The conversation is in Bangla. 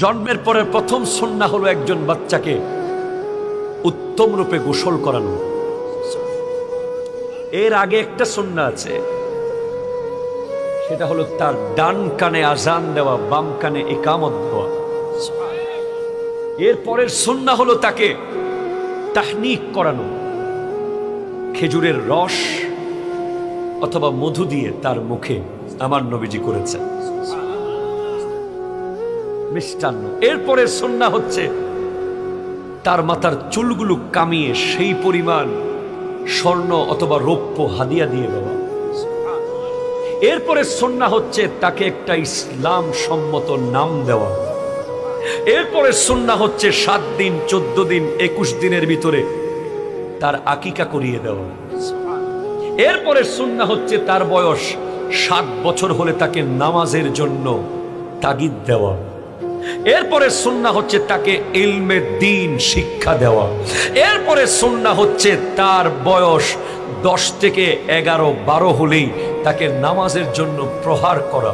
জন্মের পরে প্রথম সুন্নাহ হলো একজন বাচ্চাকে উত্তম রূপে গোসল করানো। এর আগে একটা সুন্নাহ আছে, সেটা হলো তার ডান কানে আজান দেওয়া, বাম কানে ইকামত দেওয়া। এর পরের সুন্নাহ হলো তাকে তাহনিক করানো, খেজুরের রস অথবা মধু দিয়ে তার মুখে আমার নবীজি করেছেন মিষ্টান্ন। এরপরে সুন্নাহ হচ্ছে তার মাথার চুলগুলো কামিয়ে সেই পরিমাণ স্বর্ণ অথবা রৌপ্য হাদিয়া দিয়ে দেওয়া। এরপরে সুন্নাহ হচ্ছে তাকে একটা ইসলাম সম্মত নাম দেওয়া। এরপরে সুন্নাহ হচ্ছে 7 দিন 14 দিন 21 দিনের ভিতরে তার আকিকা করিয়ে দেওয়া। এরপরে সুন্নাহ হচ্ছে তার বয়স 7 বছর হলে তাকে নামাজের জন্য তাগিদ দেওয়া। এরপরে সুন্নাহ হচ্ছে তাকে ইলমে দ্বীন শিক্ষা দেওয়া। এরপরে সুন্নাহ হচ্ছে তার বয়স 10 থেকে 11 12 হলেই তাকে নামাজের জন্য প্রহার করা।